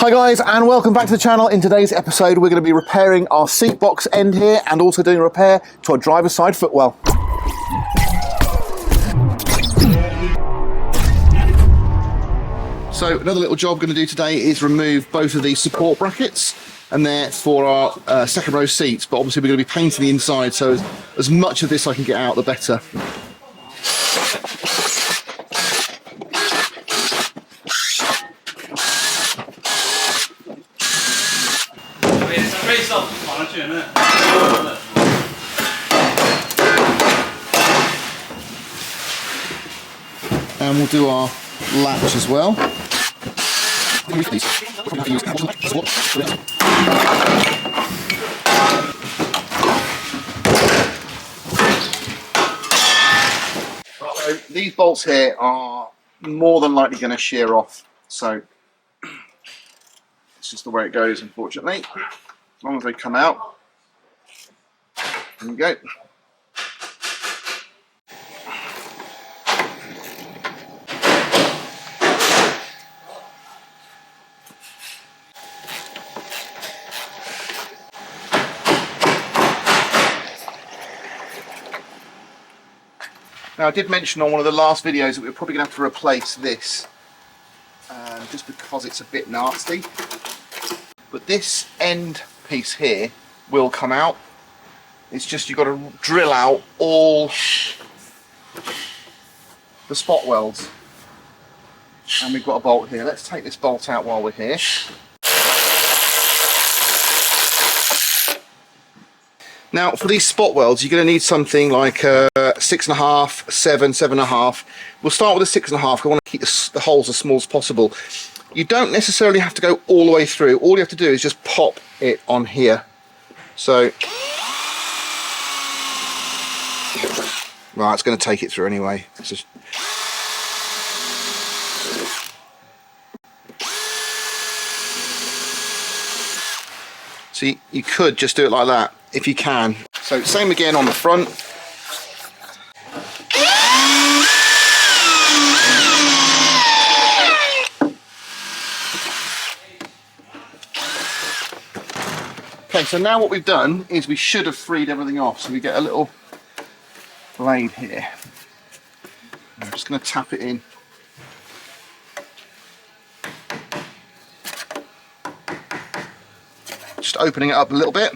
Hi guys, and welcome back to the channel. In today's episode we're going to be repairing our seat box end here and also doing a repair to our driver's side footwell. So another little job I'm going to do today is remove both of these support brackets, and they're for our second row seats, but obviously we're going to be painting the inside, so as much of this I can get out the better. And we'll do our latch as well. So these bolts here are more than likely going to shear off, so it's just the way it goes, unfortunately. As long as they come out. There we go. Now, I did mention on one of the last videos that we're probably going to have to replace this just because it's a bit nasty. But this end piece here will come out. It's just you've got to drill out all the spot welds. And we've got a bolt here. Let's take this bolt out while we're here. Now, for these spot welds, you're going to need something like 6.5, 7, 7.5. We'll start with a 6.5. I want to keep the holes as small as possible. You don't necessarily have to go all the way through. All you have to do is just pop it on here. So, right, it's going to take it through anyway. It's just... See, you could just do it like that if you can. So same again on the front. Okay, so now what we've done is we should have freed everything off. So we get a little blade here. I'm just going to tap it in. Just opening it up a little bit.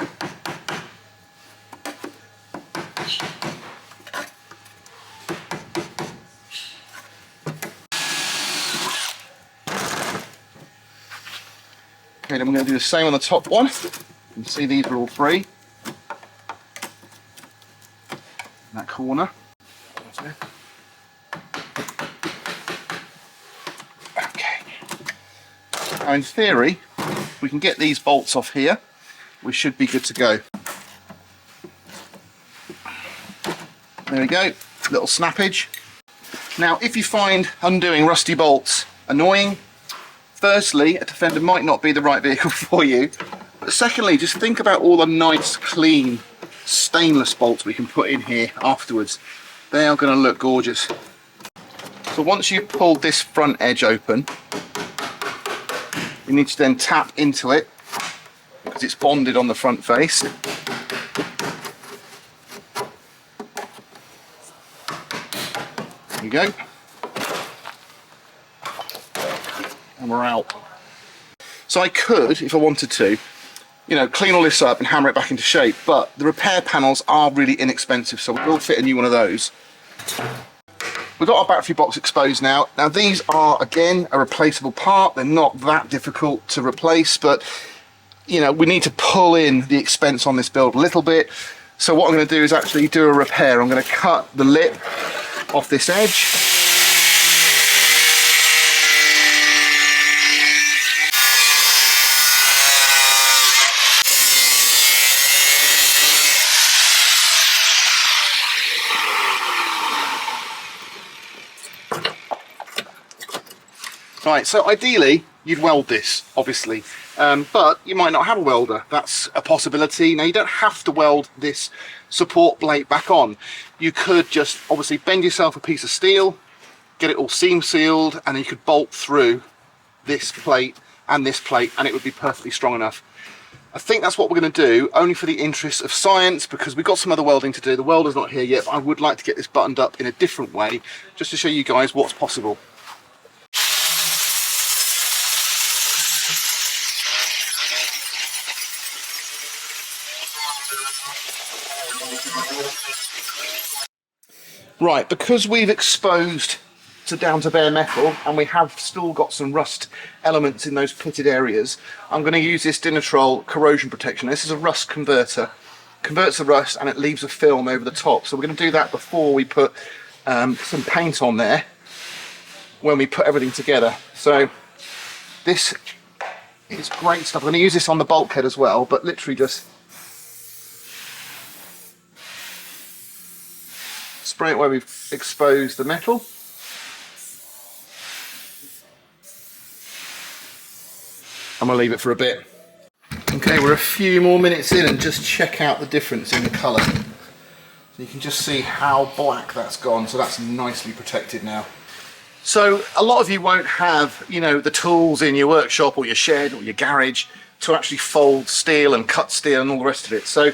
Okay, then we're going to do the same on the top one. You can see these are all free. In that corner. Okay. Now in theory, if we can get these bolts off here, we should be good to go. There we go, little snappage. Now if you find undoing rusty bolts annoying, firstly, a Defender might not be the right vehicle for you, but secondly, just think about all the nice clean stainless bolts we can put in here afterwards. They are going to look gorgeous. So once you've pulled this front edge open, you need to then tap into it because it's bonded on the front face. There you go. And we're out. So I could, if I wanted to, you know, clean all this up and hammer it back into shape, but the repair panels are really inexpensive, so we'll fit a new one of those. We've got our battery box exposed now. Now these are, again, a replaceable part. They're not that difficult to replace, but, you know, we need to pull in the expense on this build a little bit. So what I'm going to do is actually do a repair. I'm going to cut the lip off this edge. Right, so ideally you'd weld this, obviously, but you might not have a welder. That's a possibility. Now, you don't have to weld this support plate back on. You could just obviously bend yourself a piece of steel, get it all seam sealed, and then you could bolt through this plate and this plate, and it would be perfectly strong enough. I think that's what we're going to do, only for the interest of science, because we've got some other welding to do. The welder's not here yet, but I would like to get this buttoned up in a different way, just to show you guys what's possible. Right, because we've exposed down to bare metal, and we have still got some rust elements in those pitted areas, I'm going to use this Dinitrol corrosion protection. This is a rust converter, converts the rust and it leaves a film over the top. So we're going to do that before we put some paint on there, when we put everything together. So this is great stuff. I'm going to use this on the bulkhead as well, but literally just spray it where we've exposed the metal. I'm going to leave it for a bit. Okay, we're a few more minutes in, and just check out the difference in the colour. So you can just see how black that's gone, so that's nicely protected now. So a lot of you won't have, you know, the tools in your workshop or your shed or your garage to actually fold steel and cut steel and all the rest of it. So,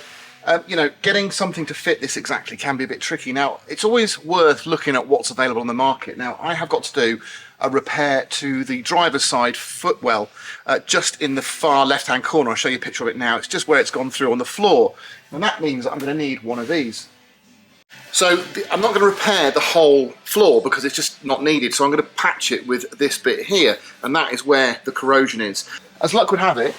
you know, getting something to fit this exactly can be a bit tricky. Now, it's always worth looking at what's available on the market. Now, I have got to do a repair to the driver's side footwell, just in the far left-hand corner. I'll show you a picture of it now. It's just where it's gone through on the floor. And that means that I'm going to need one of these. So I'm not going to repair the whole floor because it's just not needed. So I'm going to patch it with this bit here, and that is where the corrosion is. As luck would have it,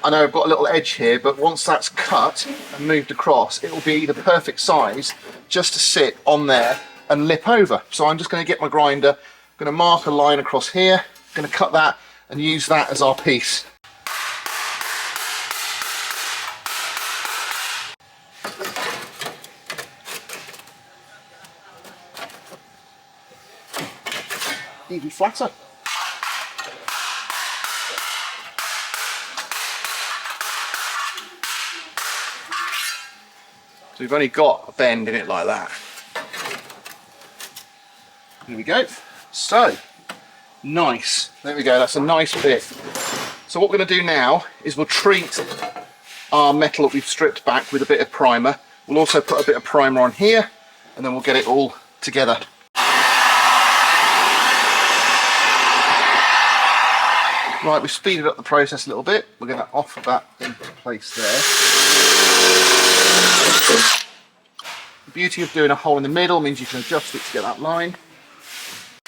I know I've got a little edge here, but once that's cut and moved across, it will be the perfect size just to sit on there and lip over. So I'm just going to get my grinder, going to mark a line across here, going to cut that and use that as our piece. Even flatter. So we've only got a bend in it like that. There we go. So, nice. There we go, that's a nice bit. So what we're going to do now is we'll treat our metal that we've stripped back with a bit of primer. We'll also put a bit of primer on here, and then we'll get it all together. Right, we've speeded up the process a little bit. We're going to offer that into place there. The beauty of doing a hole in the middle means you can adjust it to get that line.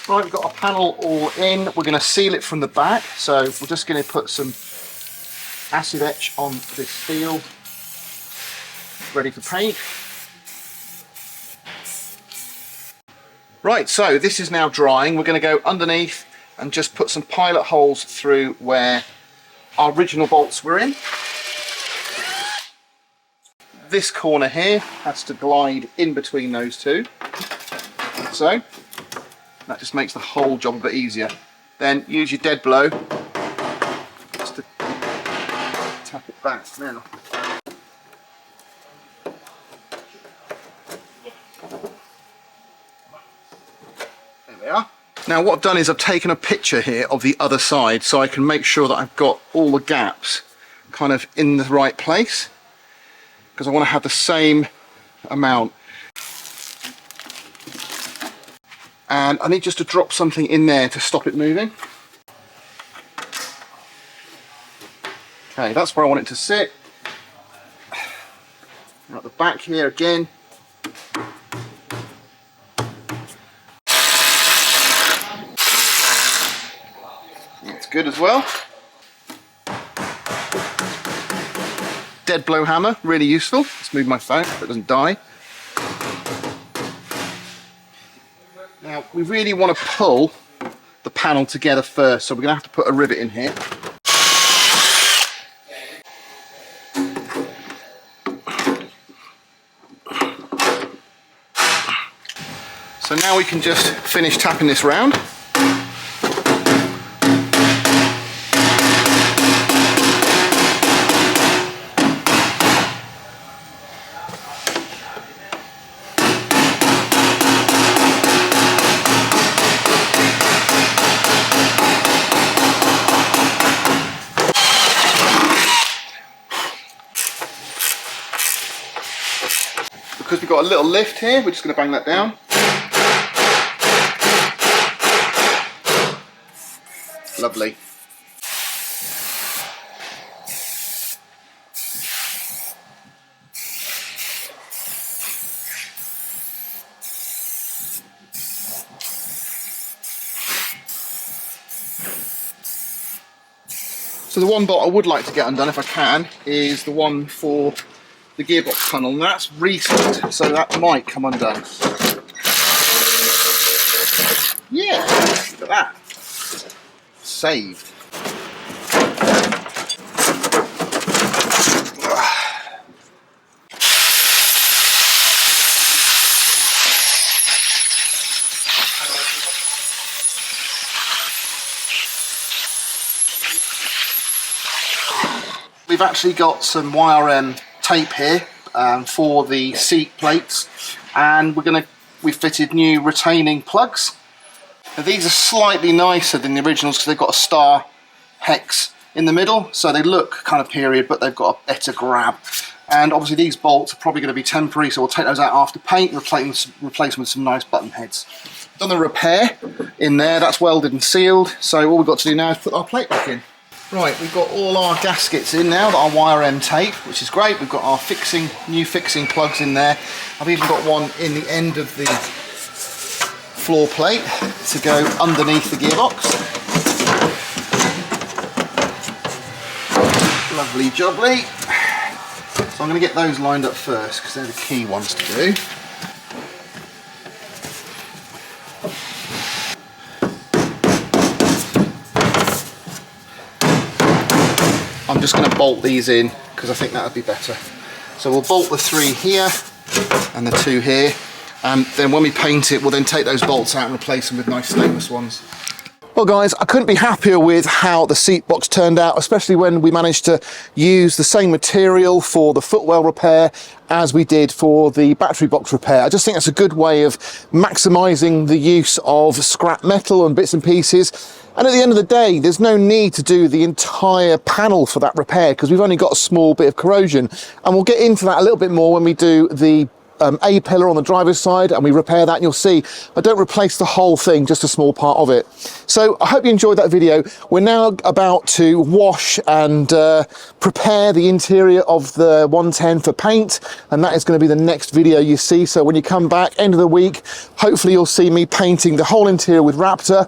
Right, we've got our panel all in. We're going to seal it from the back. So we're just going to put some acid etch on this steel, ready for paint. Right, so this is now drying. We're going to go underneath and just put some pilot holes through where our original bolts were in. This corner here has to glide in between those two. So that just makes the whole job a bit easier. Then use your dead blow just to tap it back now. There we are. Now what I've done is I've taken a picture here of the other side so I can make sure that I've got all the gaps kind of in the right place, because I want to have the same amount. And I need just to drop something in there to stop it moving. Okay, that's where I want it to sit. At the back here again. That's good as well. Dead blow hammer, really useful. Let's move my phone so it doesn't die. Now we really want to pull the panel together first, so we're going to have to put a rivet in here. So now we can just finish tapping this round. because we've got a little lift here, we're just going to bang that down. Lovely. So the one bolt I would like to get undone, if I can, is the one for the gearbox tunnel, and that's recent, so that might come undone. Yeah, look at that. Saved. We've actually got some YRM tape here for the seat plates, and we've fitted new retaining plugs. Now, these are slightly nicer than the originals because they've got a star hex in the middle, so they look kind of period, but they've got a better grab. And obviously these bolts are probably going to be temporary, so we'll take those out after paint, replace them with some nice button heads. Done the repair in there, that's welded and sealed, so all we've got to do now is put our plate back in. Right, we've got all our gaskets in now, our YRM tape, which is great. We've got our new fixing plugs in there. I've even got one in the end of the floor plate to go underneath the gearbox. Lovely jubbly. So I'm going to get those lined up first because they're the key ones to do. I'm just going to bolt these in because I think that would be better. So we'll bolt the 3 here and the 2 here, and then when we paint it we'll then take those bolts out and replace them with nice stainless ones. Well guys, I couldn't be happier with how the seat box turned out, especially when we managed to use the same material for the footwell repair as we did for the battery box repair. I just think that's a good way of maximising the use of scrap metal and bits and pieces. And at the end of the day, there's no need to do the entire panel for that repair because we've only got a small bit of corrosion. And we'll get into that a little bit more when we do the A-pillar on the driver's side and we repair that, and you'll see I don't replace the whole thing, just a small part of it. So I hope you enjoyed that video. We're now about to wash and prepare the interior of the 110 for paint, and that is going to be the next video you see. So when you come back end of the week, hopefully you'll see me painting the whole interior with Raptor,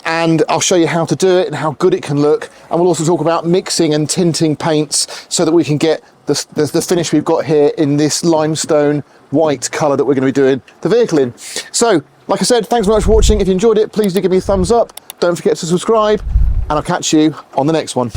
and I'll show you how to do it and how good it can look, and we'll also talk about mixing and tinting paints so that we can get the finish we've got here in this limestone white colour that we're going to be doing the vehicle in. So, like I said, thanks very much for watching. If you enjoyed it, please do give me a thumbs up. Don't forget to subscribe, and I'll catch you on the next one.